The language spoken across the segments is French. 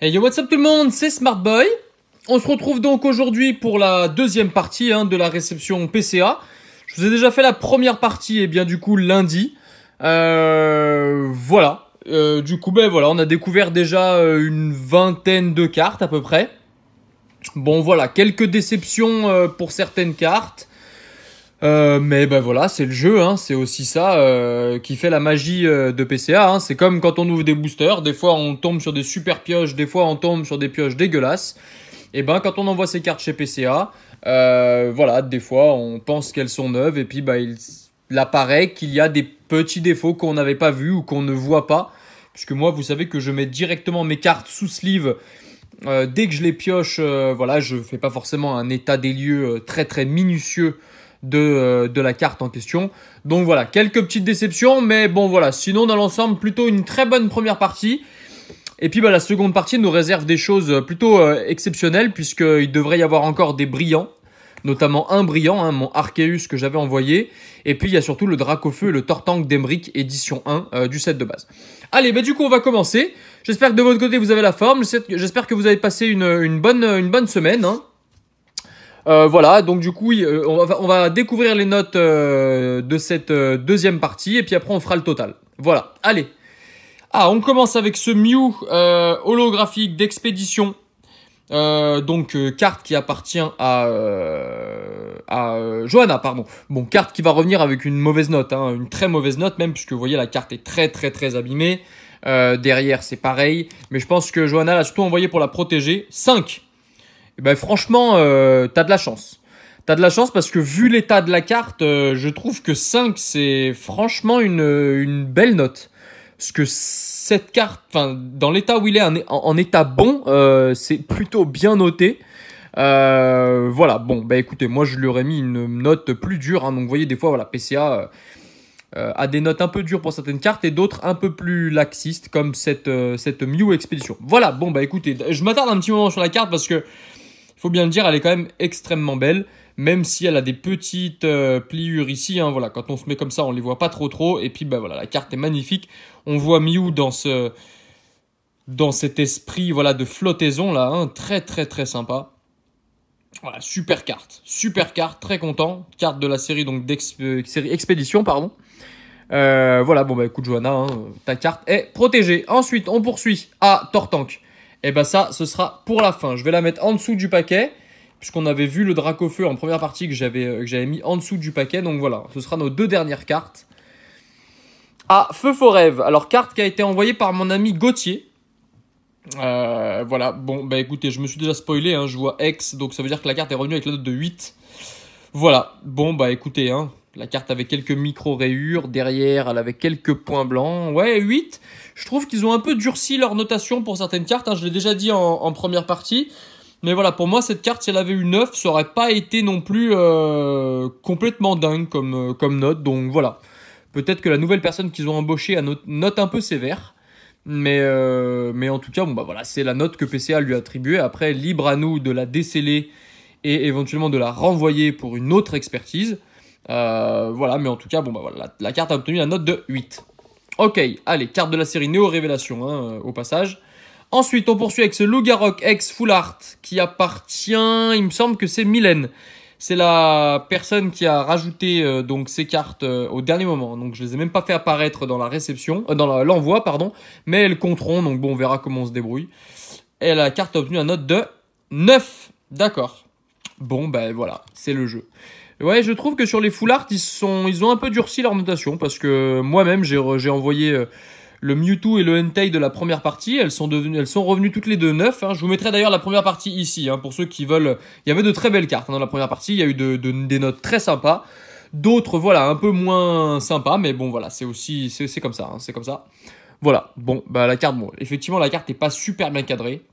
Hey yo, what's up tout le monde, c'est Smartboy. On se retrouve donc aujourd'hui pour la deuxième partie de la réception PCA. Je vous ai déjà fait la première partie, et bien du coup lundi. Voilà. Voilà, on a découvert déjà une vingtaine de cartes à peu près. Bon voilà, quelques déceptions pour certaines cartes. Mais voilà, c'est le jeu, c'est aussi ça qui fait la magie de PCA. C'est comme quand on ouvre des boosters, des fois on tombe sur des super pioches, des fois on tombe sur des pioches dégueulasses. Et quand on envoie ces cartes chez PCA, voilà, des fois on pense qu'elles sont neuves et puis il apparaît qu'il y a des petits défauts qu'on n'avait pas vus ou qu'on ne voit pas. Puisque moi, vous savez que je mets directement mes cartes sous sleeve dès que je les pioche. Voilà, je fais pas forcément un état des lieux très très minutieux de la carte en question. Donc voilà, quelques petites déceptions, mais bon voilà, sinon dans l'ensemble plutôt une très bonne première partie. Et puis la seconde partie nous réserve des choses plutôt exceptionnelles, puisqu'il devrait y avoir encore des brillants, notamment un brillant, mon Arceus que j'avais envoyé. Et puis il y a surtout le Dracofeu et le Tortank d'Emeric édition 1 du set de base. Allez, du coup on va commencer. J'espère que de votre côté vous avez la forme, j'espère que vous avez passé une bonne semaine. Voilà, donc du coup, on va découvrir les notes de cette deuxième partie, et puis après on fera le total. Voilà, allez. On commence avec ce Mew holographique d'expédition. Carte qui appartient à Johanna, pardon. Bon, carte qui va revenir avec une mauvaise note, une très mauvaise note même, puisque vous voyez la carte est très très très abîmée. Derrière c'est pareil, mais je pense que Johanna l'a surtout envoyé pour la protéger. 5. Franchement, t'as de la chance. T'as de la chance parce que vu l'état de la carte, je trouve que 5 c'est franchement une belle note. Parce que cette carte, dans l'état où il est en état bon, c'est plutôt bien noté. Voilà, bon, écoutez, moi je lui aurais mis une note plus dure. Donc vous voyez, des fois, voilà, PCA a des notes un peu dures pour certaines cartes et d'autres un peu plus laxistes, comme cette Mew Expédition. Voilà, bon, écoutez, je m'attarde un petit moment sur la carte parce que faut bien le dire, elle est quand même extrêmement belle, même si elle a des petites pliures ici. Voilà, quand on se met comme ça, on les voit pas trop. Et puis voilà, la carte est magnifique. On voit Mew dans cet esprit de flottaison là, très très très sympa. Voilà, super carte, très content. Carte de la série donc série Expédition, pardon. Voilà, écoute Johanna, ta carte est protégée. Ensuite, on poursuit à Tortank. Et ça, ce sera pour la fin. Je vais la mettre en dessous du paquet, puisqu'on avait vu le Dracofeu en première partie que j'avais mis en dessous du paquet. Donc voilà, ce sera nos deux dernières cartes. Feu Forève. Alors, carte qui a été envoyée par mon ami Gauthier. Voilà, écoutez, je me suis déjà spoilé, je vois X, donc ça veut dire que la carte est revenue avec la note de 8. Voilà, écoutez, la carte avait quelques micro-rayures, derrière elle avait quelques points blancs, ouais 8. Je trouve qu'ils ont un peu durci leur notation pour certaines cartes, je l'ai déjà dit en première partie. Mais voilà, pour moi cette carte, si elle avait eu 9, ça aurait pas été non plus complètement dingue comme note, donc voilà. Peut-être que la nouvelle personne qu'ils ont embauchée a note un peu sévère. Mais en tout cas, voilà, c'est la note que PCA lui a attribuée. Après, libre à nous de la déceler et éventuellement de la renvoyer pour une autre expertise. Voilà, mais en tout cas, voilà, la carte a obtenu la note de 8. Ok, allez, carte de la série Néo Révélation, au passage. Ensuite, on poursuit avec ce Lugarok X Full Art qui appartient, il me semble que c'est Mylène. C'est la personne qui a rajouté donc ces cartes au dernier moment. Donc je les ai même pas fait apparaître dans la réception, dans l'envoi, pardon. Mais elles compteront, donc on verra comment on se débrouille. Et la carte a obtenu une note de 9. D'accord. Voilà, c'est le jeu. Ouais, je trouve que sur les full art, ils ont un peu durci leur notation. Parce que moi-même, j'ai envoyé le Mewtwo et le Entei de la première partie. Elles sont revenues toutes les deux 9. Je vous mettrai d'ailleurs la première partie ici, pour ceux qui veulent. Il y avait de très belles cartes dans la première partie. Il y a eu des notes très sympas. D'autres, voilà, un peu moins sympas. Mais bon, voilà, c'est comme ça. C'est comme ça. Voilà. La carte, effectivement, la carte n'est pas super bien cadrée.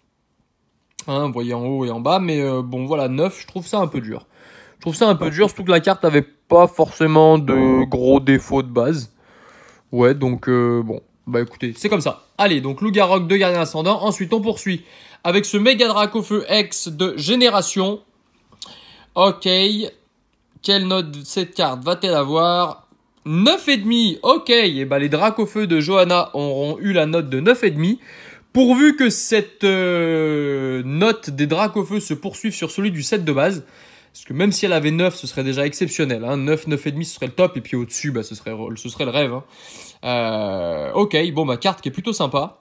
Vous voyez en haut et en bas. Mais voilà, 9, je trouve ça un peu dur. Surtout que la carte n'avait pas forcément de gros défauts de base. Ouais, donc écoutez, c'est comme ça. Allez, donc Lugarok de Gardien Ascendant. Ensuite, on poursuit avec ce Méga Dracofeu X de Génération. Ok. Quelle note cette carte va-t-elle avoir? 9,5. Ok. Et les Dracofeu de Johanna auront eu la note de 9,5. Pourvu que cette note des Dracofeu se poursuive sur celui du set de base. Parce que même si elle avait 9, ce serait déjà exceptionnel. Hein. 9, 9,5, ce serait le top. Et puis au-dessus, bah, ce serait le rêve. Hein. Ok, bon, ma carte qui est plutôt sympa.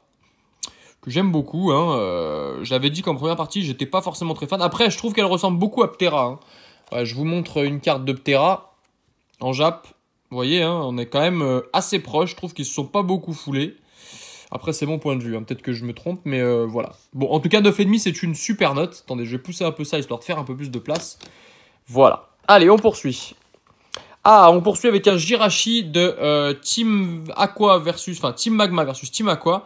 Que j'aime beaucoup. Hein. J'avais dit qu'en première partie, j'étais pas forcément très fan. Après, je trouve qu'elle ressemble beaucoup à Ptera. Hein. Ouais, je vous montre une carte de Ptera en Jap. Vous voyez, hein, on est quand même assez proche. Je trouve qu'ils se sont pas beaucoup foulés. Après, c'est mon point de vue. Hein. Peut-être que je me trompe, mais voilà. Bon, en tout cas, 9,5, c'est une super note. Attendez, je vais pousser un peu ça, histoire de faire un peu plus de place. Voilà. Allez, on poursuit. Ah, on poursuit avec un Jirachi de Team Aqua versus... Enfin, Team Magma versus Team Aqua.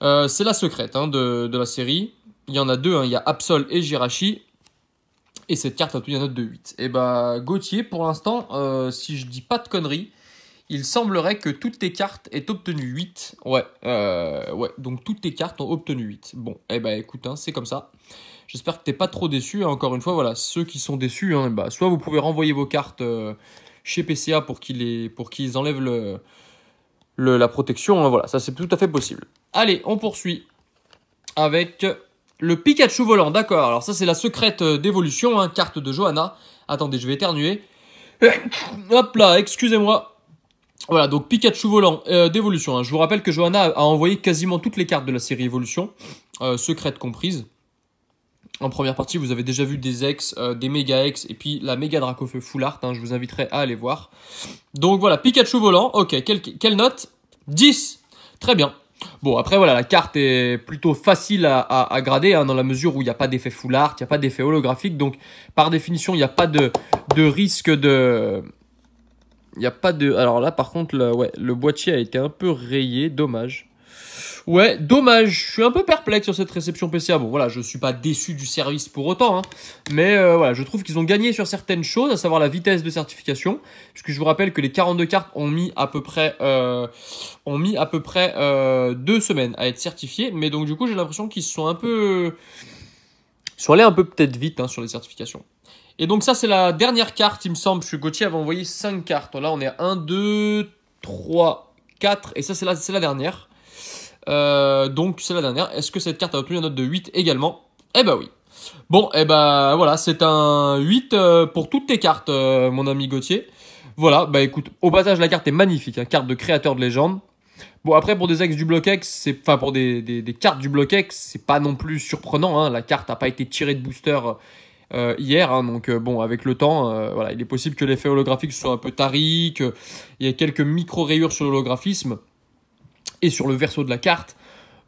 C'est la secrète hein, de la série. Il y en a deux. Hein. Il y a Absol et Jirachi. Et cette carte a obtenu une note de 8. Et bah, Gauthier, pour l'instant, si je dis pas de conneries, il semblerait que toutes tes cartes aient obtenu 8. Ouais, donc toutes tes cartes ont obtenu 8. Bon, eh ben écoute, hein, c'est comme ça. J'espère que t'es pas trop déçu. Hein. Encore une fois, voilà, ceux qui sont déçus, hein, bah, soit vous pouvez renvoyer vos cartes chez PCA pour qu'ils enlèvent la protection. Hein, voilà, ça c'est tout à fait possible. Allez, on poursuit avec le Pikachu volant. D'accord, alors ça c'est la secrète d'évolution, hein, carte de Johanna. Attendez, je vais éternuer. Hop là, excusez-moi. Voilà, donc Pikachu volant d'évolution. Hein. Je vous rappelle que Johanna a envoyé quasiment toutes les cartes de la série évolution, secrètes comprises. En première partie, vous avez déjà vu des ex, des méga ex, et puis la méga Dracofeu full art. Hein, je vous inviterai à aller voir. Donc voilà, Pikachu volant. Ok, quelle note? 10. Très bien. Bon, après voilà, la carte est plutôt facile à grader, hein, dans la mesure où il n'y a pas d'effet full art, il n'y a pas d'effet holographique. Donc par définition, il n'y a pas de risque de... Il n'y a pas de... Alors là, par contre, le boîtier a été un peu rayé. Dommage. Ouais, dommage. Je suis un peu perplexe sur cette réception PCA. Bon, voilà, je ne suis pas déçu du service pour autant. Hein. Mais voilà, je trouve qu'ils ont gagné sur certaines choses, à savoir la vitesse de certification. Puisque je vous rappelle que les 42 cartes ont mis à peu près 2 semaines à être certifiées. Mais donc, du coup, j'ai l'impression qu'ils sont un peu... Ils sont allés un peu peut-être vite hein, sur les certifications. Et donc ça, c'est la dernière carte, il me semble, parce que Gauthier avait envoyé 5 cartes. Là, on est à 1, 2, 3, 4, et ça, c'est la dernière. Donc, c'est la dernière. Est-ce que cette carte a obtenu une note de 8 également? Eh ben oui. Bon, eh ben voilà, c'est un 8 pour toutes tes cartes, mon ami Gauthier. Voilà, bah écoute, au passage, la carte est magnifique, hein, carte de créateur de légende. Bon, après, pour des ex du bloc X, enfin, pour des cartes du bloc X, c'est pas non plus surprenant, hein. La carte n'a pas été tirée de booster... hier, hein, donc bon, avec le temps, voilà, il est possible que l'effet holographique soit un peu tari, qu'il y ait quelques micro-rayures sur l'holographisme et sur le verso de la carte.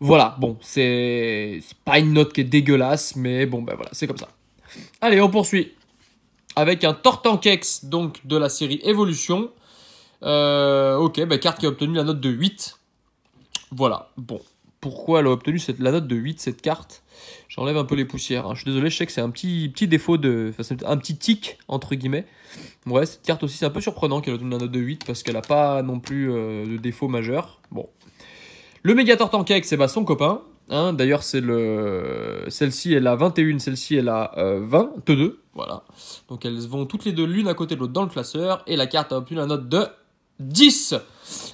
Voilà, bon, c'est pas une note qui est dégueulasse, mais bon, ben voilà, c'est comme ça. Allez, on poursuit avec un Tortankex, donc de la série Evolution. Ok, bah, carte qui a obtenu la note de 8. Voilà, bon. Pourquoi elle a obtenu la note de 8, cette carte? J'enlève un peu les poussières. Hein. Je suis désolé, je sais que c'est un petit défaut enfin, c'est un petit tic, entre guillemets. Ouais, cette carte aussi, c'est un peu surprenant qu'elle ait obtenu la note de 8 parce qu'elle n'a pas non plus de défaut majeur. Bon. Le Mégator Tankex, c'est son copain. Hein. D'ailleurs, celle-ci, elle a 21, celle-ci, elle a 22. Voilà. Donc, elles vont toutes les deux l'une à côté de l'autre dans le classeur. Et la carte a obtenu la note de 10.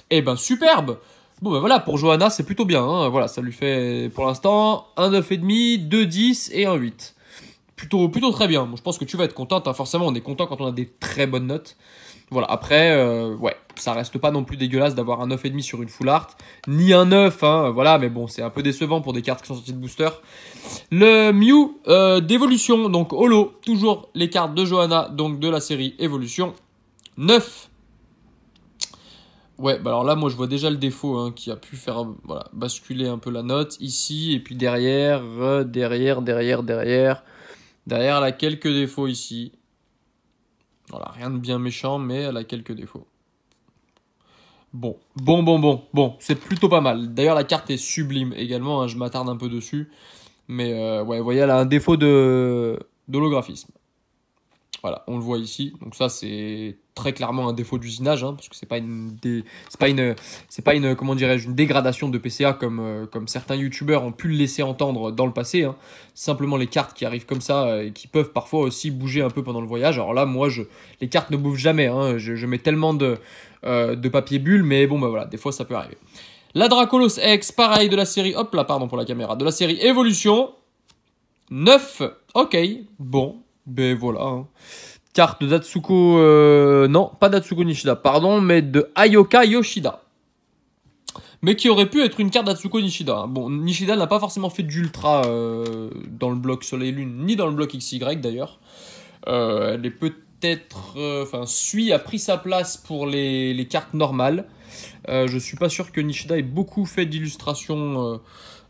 Eh ben, superbe! Bon ben voilà, pour Johanna, c'est plutôt bien. Hein. Voilà, ça lui fait pour l'instant un 9,5, 2 10 et un 8. Plutôt très bien. Bon, je pense que tu vas être contente. Hein. Forcément, on est content quand on a des très bonnes notes. Voilà, après, ouais, ça reste pas non plus dégueulasse d'avoir un 9,5 sur une full art. Ni un 9, hein, voilà, mais bon, c'est un peu décevant pour des cartes qui sont sorties de booster. Le Mew d'évolution, donc holo, toujours les cartes de Johanna, donc de la série Evolution. 9. Ouais, bah alors là, moi, je vois déjà le défaut hein, qui a pu faire voilà, basculer un peu la note ici. Et puis derrière, derrière, elle a quelques défauts ici. Voilà, rien de bien méchant, mais elle a quelques défauts. Bon, c'est plutôt pas mal. D'ailleurs, la carte est sublime également, hein, je m'attarde un peu dessus. Mais ouais, vous voyez, elle a un défaut d'holographisme. Voilà, on le voit ici. Donc ça, c'est très clairement un défaut d'usinage, hein, parce que c'est pas une comment dirais-je, une dégradation de PCA comme certains youtubeurs ont pu le laisser entendre dans le passé. Hein. Simplement les cartes qui arrivent comme ça et qui peuvent parfois aussi bouger un peu pendant le voyage. Alors là, moi, les cartes ne bougent jamais. Hein. Je mets tellement de papier bulle, mais bon, bah voilà, des fois ça peut arriver. La Dracolos X, pareil, de la série... Hop là, pardon pour la caméra. De la série Evolution. 9. Ok, bon. Ben voilà. Hein. Carte de Datsuko... non, pas Datsuko Nishida, pardon, mais de Ayoka Yoshida. Mais qui aurait pu être une carte d'Atsuko Nishida. Bon, Nishida n'a pas forcément fait d'ultra dans le bloc Soleil-Lune, ni dans le bloc XY d'ailleurs. Elle est peut-être... Enfin, Sui a pris sa place pour les cartes normales. Je suis pas sûr que Nishida ait beaucoup fait d'illustrations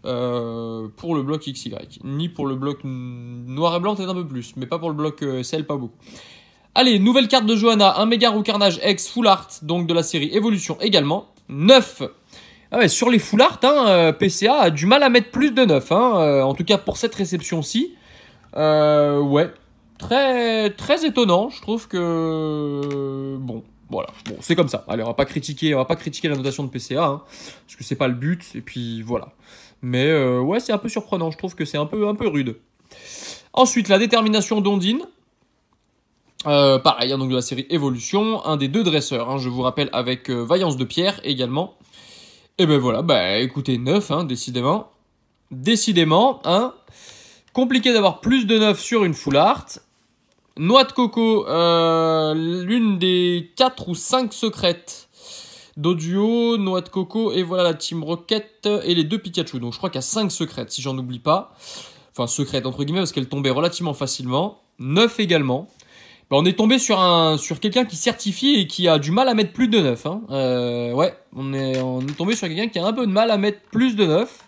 pour le bloc XY. Ni pour le bloc noir et blanc, peut-être un peu plus. Mais pas pour le bloc Cell, pas beaucoup. Allez, nouvelle carte de Johanna. Un Mega Roux Carnage X Full Art, donc de la série Evolution également. 9. Ah ouais, sur les full art, hein, PCA a du mal à mettre plus de 9. Hein, en tout cas, pour cette réception-ci. Ouais. Très, très étonnant. Je trouve que... Bon, voilà. Bon, c'est comme ça. Allez, on va pas critiquer la notation de PCA. Hein, parce que c'est pas le but. Et puis, voilà. Mais, ouais, c'est un peu surprenant. Je trouve que c'est un peu rude. Ensuite, la détermination d'Ondine. Pareil, hein, donc de la série Evolution. Un des 2 dresseurs. Hein, je vous rappelle, avec Vaillance de Pierre également. Et ben voilà, bah écoutez, 9, hein, décidément. Décidément, hein. Compliqué d'avoir plus de 9 sur une full art. Noix de coco, l'une des 4 ou 5 secrètes d'audio, noix de coco, et voilà la Team Rocket et les 2 Pikachu. Donc je crois qu'il y a 5 secrètes, si j'en oublie pas. Enfin, secrètes entre guillemets, parce qu'elles tombaient relativement facilement. 9 également. Bah, on est tombé sur quelqu'un qui certifie et qui a du mal à mettre plus de 9. Hein. Ouais, on est tombé sur quelqu'un qui a un peu de mal à mettre plus de 9.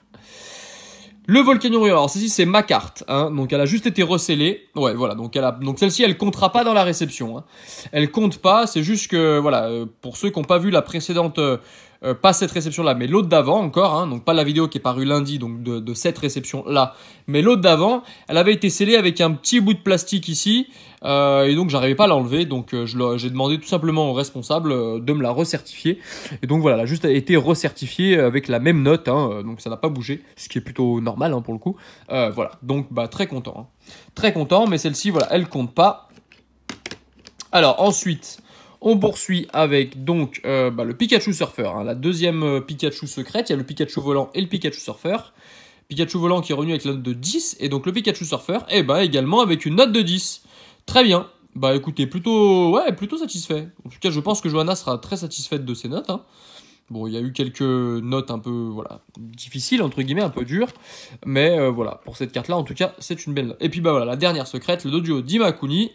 Le Volcanion Rio, alors celle-ci c'est ma carte, hein, donc elle a juste été recellée. Ouais, voilà, donc celle-ci elle comptera pas dans la réception. Hein. Elle compte pas, c'est juste que, voilà, pour ceux qui n'ont pas vu la précédente... pas cette réception-là, mais l'autre d'avant encore, hein, donc pas la vidéo qui est parue lundi, donc de cette réception-là, mais l'autre d'avant, elle avait été scellée avec un petit bout de plastique ici, et donc j'arrivais pas à l'enlever, donc j'ai demandé tout simplement au responsable de me la recertifier, et donc voilà, elle a juste été recertifiée avec la même note, hein, donc ça n'a pas bougé, ce qui est plutôt normal hein, pour le coup, voilà, donc bah très content, hein. Très content, mais celle-ci, voilà, elle compte pas. Alors ensuite... On poursuit avec donc le Pikachu Surfer, hein, la deuxième Pikachu secrète. Il y a le Pikachu volant et le Pikachu Surfer. Pikachu volant qui est revenu avec la note de 10. Et donc le Pikachu Surfer, également avec une note de 10. Très bien. Bah écoutez, plutôt satisfait. En tout cas, je pense que Johanna sera très satisfaite de ses notes. Hein. Bon, il y a eu quelques notes un peu difficiles, entre guillemets, un peu dures. Mais voilà, pour cette carte-là, en tout cas, c'est une belle note. Et puis bah voilà, la dernière secrète, le Dojo d'Imakuni.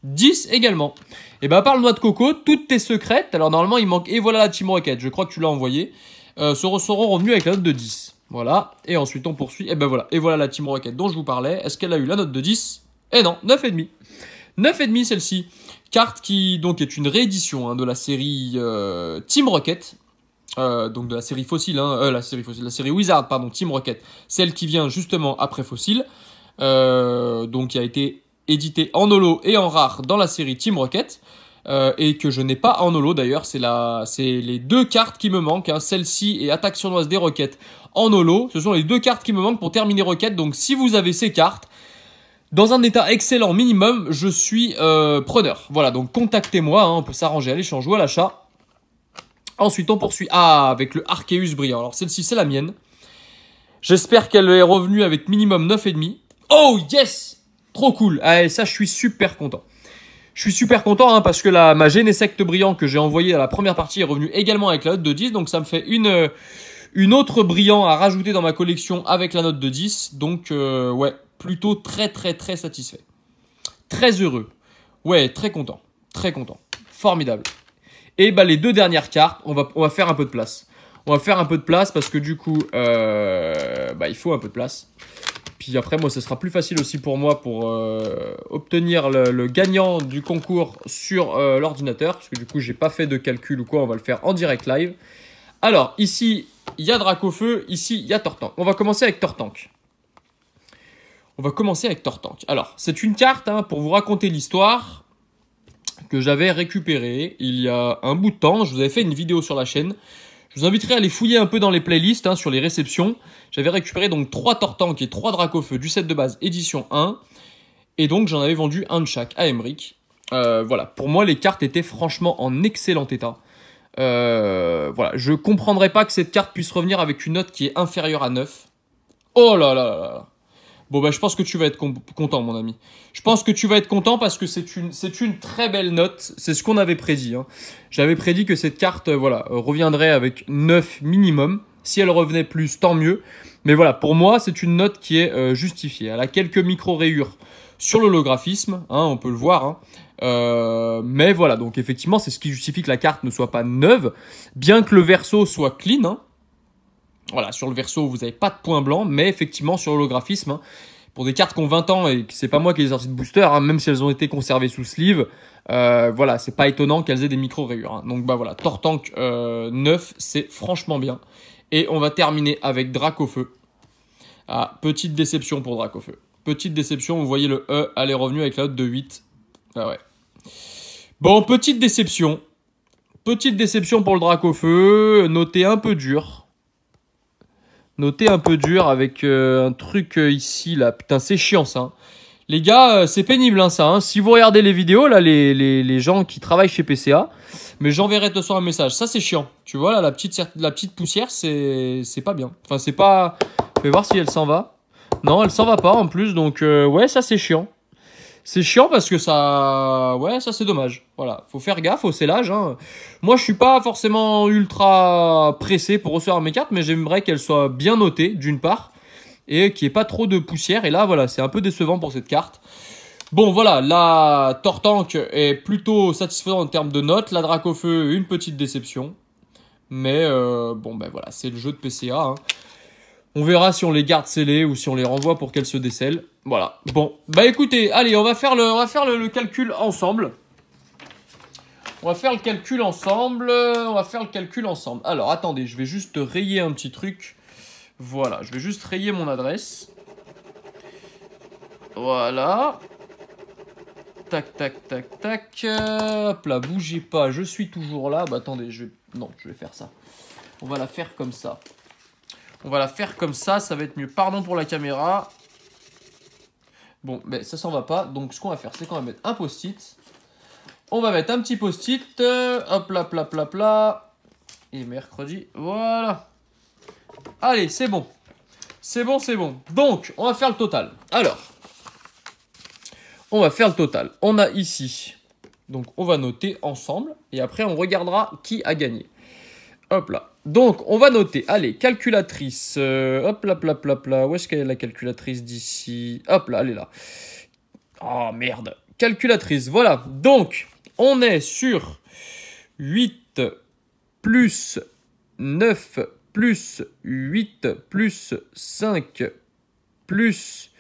10 également. Et bah, à part le noix de coco, toutes tes secrètes, alors normalement il manque, et voilà la Team Rocket, je crois que tu l'as envoyé, seront revenus avec la note de 10. Voilà, et ensuite on poursuit, et ben voilà, et voilà la Team Rocket dont je vous parlais, est-ce qu'elle a eu la note de 10? Eh non, 9,5. 9,5 celle-ci. Carte qui donc est une réédition hein, de la série Team Rocket. Donc de la série Fossile, hein, la série Wizard, pardon, Team Rocket, celle qui vient justement après Fossile, donc qui a été édité en holo et en rare dans la série Team Rocket, et que je n'ai pas en holo d'ailleurs, c'est les 2 cartes qui me manquent, hein, celle-ci et Attaque Sournoise des Rockets en holo, ce sont les 2 cartes qui me manquent pour terminer Rocket, donc si vous avez ces cartes, dans un état excellent minimum, je suis preneur. Voilà, donc contactez-moi, hein, on peut s'arranger à l'échange ou à l'achat. Ensuite on poursuit avec le Arceus brillant, alors celle-ci c'est la mienne, j'espère qu'elle est revenue avec minimum 9,5. Oh yes! Trop cool. Allez, ça, je suis super content. Je suis super content hein, parce que ma Genesect brillant que j'ai envoyé à la première partie est revenue également avec la note de 10. Donc, ça me fait une autre brillant à rajouter dans ma collection avec la note de 10. Donc, ouais, plutôt très, très, très satisfait. Très heureux. Ouais, très content. Très content. Formidable. Et bah, les 2 dernières cartes, on va faire un peu de place. On va faire un peu de place parce que du coup, il faut un peu de place. Puis après, moi, ce sera plus facile aussi pour moi pour obtenir le gagnant du concours sur l'ordinateur. Parce que du coup, j'ai pas fait de calcul ou quoi. On va le faire en direct live. Alors, ici, il y a Dracofeu. Ici, il y a Tortank. On va commencer avec Tortank. Alors, c'est une carte, hein, pour vous raconter l'histoire, que j'avais récupérée il y a un bout de temps. Je vous avais fait une vidéo sur la chaîne. Je vous inviterai à aller fouiller un peu dans les playlists, hein, sur les réceptions. J'avais récupéré donc 3 Tortank et 3 Dracofeu du set de base édition 1. Et donc j'en avais vendu un de chaque à Emmerich. Voilà, pour moi les cartes étaient franchement en excellent état. Voilà, je comprendrais pas que cette carte puisse revenir avec une note qui est inférieure à 9. Oh là là là là. Bon bah je pense que tu vas être content mon ami. Je pense que tu vas être content parce que c'est une très belle note. C'est ce qu'on avait prédit. Hein. J'avais prédit que cette carte reviendrait avec 9 minimum. Si elle revenait plus, tant mieux. Mais voilà, pour moi, c'est une note qui est justifiée. Elle a quelques micro-rayures sur l'holographisme, hein, on peut le voir. Hein. Mais voilà, donc effectivement, c'est ce qui justifie que la carte ne soit pas neuve, bien que le verso soit clean. Hein. Voilà, sur le verso, vous n'avez pas de point blanc, mais effectivement, sur l'holographisme, hein, pour des cartes qui ont 20 ans et que c'est pas moi qui les ai sorties de booster, hein, même si elles ont été conservées sous sleeve, voilà, c'est pas étonnant qu'elles aient des micro-rayures. Hein. Donc bah voilà, Tortank 9, c'est franchement bien. Et on va terminer avec Dracofeu. Ah, petite déception pour Dracofeu. Petite déception, vous voyez le E, elle est revenue avec la note de 8. Ah ouais. Bon, petite déception. Petite déception pour le Dracofeu, noté un peu dur. Noté un peu dur avec un truc ici, là. Putain, c'est chiant ça. Hein. Les gars, c'est pénible hein, ça. Hein. Si vous regardez les vidéos, là, les gens qui travaillent chez PCA, mais j'enverrai de toute façon un message. Ça, c'est chiant. Tu vois, là, la petite poussière, c'est pas bien. Enfin, c'est pas... Je vais voir si elle s'en va. Non, elle s'en va pas en plus, donc ouais, ça, c'est chiant. C'est chiant parce que ça... Ouais, ça, c'est dommage. Voilà, faut faire gaffe au scellage. Hein. Moi, je suis pas forcément ultra pressé pour recevoir mes cartes, mais j'aimerais qu'elles soient bien notées, d'une part, et qu'il n'y ait pas trop de poussière. Et là, voilà, c'est un peu décevant pour cette carte. Bon, voilà, la Tortank est plutôt satisfaisante en termes de notes. La Dracofeu, une petite déception. Mais bon, ben voilà, c'est le jeu de PCA. Hein. On verra si on les garde scellées ou si on les renvoie pour qu'elles se décèlent. Voilà. Bon, bah écoutez, allez, on va faire le calcul ensemble. On va faire le calcul ensemble. Alors, attendez, je vais juste rayer un petit truc. Voilà, je vais juste rayer mon adresse. Voilà. Tac, tac, tac, tac. Hop là, bougez pas, je suis toujours là. Bah attendez, non, je vais faire ça. On va la faire comme ça. Ça va être mieux. Pardon pour la caméra. Bon, ben ça s'en va pas. Donc ce qu'on va faire, c'est qu'on va mettre un post-it. On va mettre un petit post-it. Hop là, pla, pla, pla. Et mercredi, voilà. Allez, c'est bon. C'est bon. Donc, on va faire le total. Alors, on va faire le total. On a ici, donc on va noter ensemble. Et après, on regardera qui a gagné. Hop là. Donc, on va noter. Allez, calculatrice. Hop là, pla, pla, pla. Où est-ce qu'elle est la calculatrice d'ici? Hop là, elle est là. Oh, merde. Calculatrice, voilà. Donc, on est sur 8 plus 9 plus 8 plus 5 plus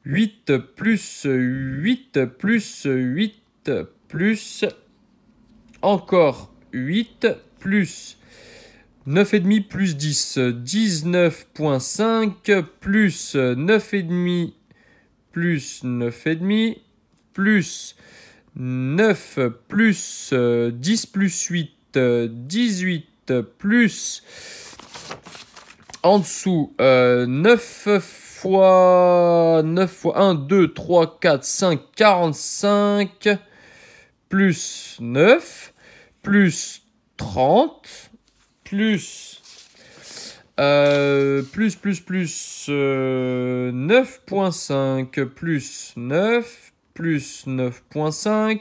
8 plus 8 plus 8 plus encore 8 plus 9,5 plus 10, 19,5 plus 9,5 plus 9,5 plus 9 plus 10 plus 8, 18 plus en dessous 9 fois 1, 2, 3, 4, 5, 45 plus 9 plus 30 plus 9,5 plus 9 plus 9,5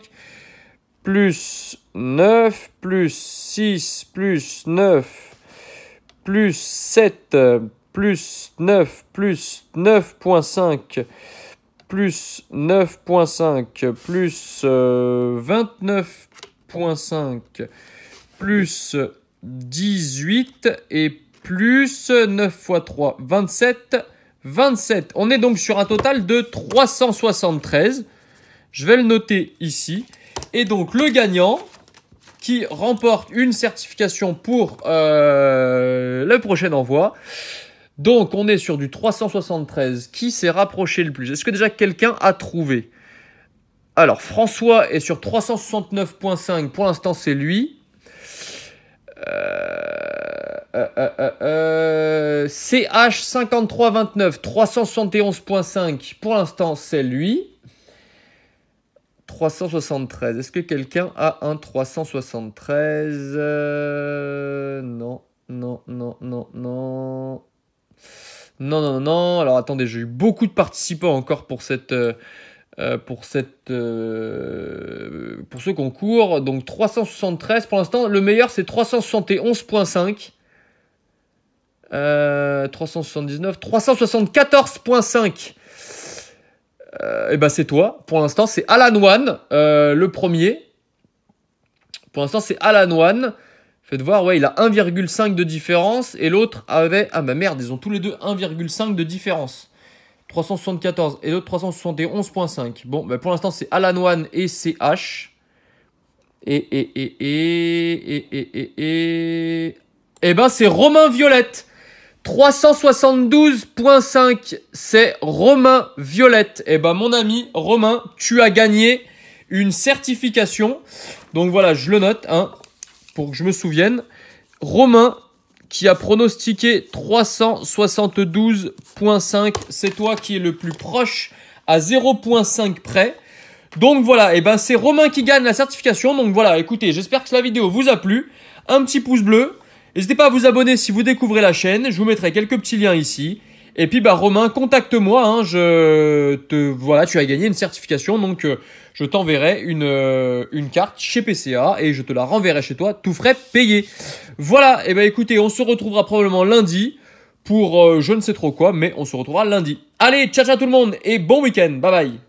plus 9 plus 6 plus 9 plus 7 plus 9 plus 9,5 plus 9,5 plus 29,5 plus 18 et plus 9 fois 3, 27. 27. On est donc sur un total de 373. Je vais le noter ici. Et donc le gagnant qui remporte une certification pour le prochain envoi. Donc on est sur du 373. Qui s'est rapproché le plus? Est-ce que déjà quelqu'un a trouvé? Alors François est sur 369,5. Pour l'instant c'est lui. CH5329 371.5 pour l'instant c'est lui. 373. Est-ce que quelqu'un a un 373? Non, non, non, non, non. Non, non, non. Alors attendez, j'ai eu beaucoup de participants encore pour pour ce concours. Donc 373 pour l'instant. Le meilleur c'est 371.5. 379, 374.5. Et ben c'est toi. Pour l'instant c'est Alan One, le premier. Pour l'instant c'est Alan One. Faites voir, ouais, il a 1,5 de différence et l'autre avait... Ah bah merde, ils ont tous les deux 1,5 de différence. 374 et l'autre 371.5. Bon, bah pour l'instant c'est Alan One et CH. Et ben c'est Romain Violette. 372.5, c'est Romain Violette. Et ben mon ami Romain, tu as gagné une certification. Donc voilà, je le note, hein, pour que je me souvienne. Romain qui a pronostiqué 372.5, c'est toi qui es le plus proche à 0.5 près. Donc voilà, et ben c'est Romain qui gagne la certification. Donc voilà, écoutez, j'espère que la vidéo vous a plu. Un petit pouce bleu. N'hésitez pas à vous abonner si vous découvrez la chaîne. Je vous mettrai quelques petits liens ici. Et puis, bah, Romain, contacte-moi. Hein, voilà, tu as gagné une certification. Donc, je t'enverrai une carte chez PCA et je te la renverrai chez toi, tout frais payé. Voilà. Et ben, écoutez, on se retrouvera probablement lundi pour je ne sais trop quoi, mais on se retrouvera lundi. Allez, ciao, ciao tout le monde et bon week-end. Bye bye.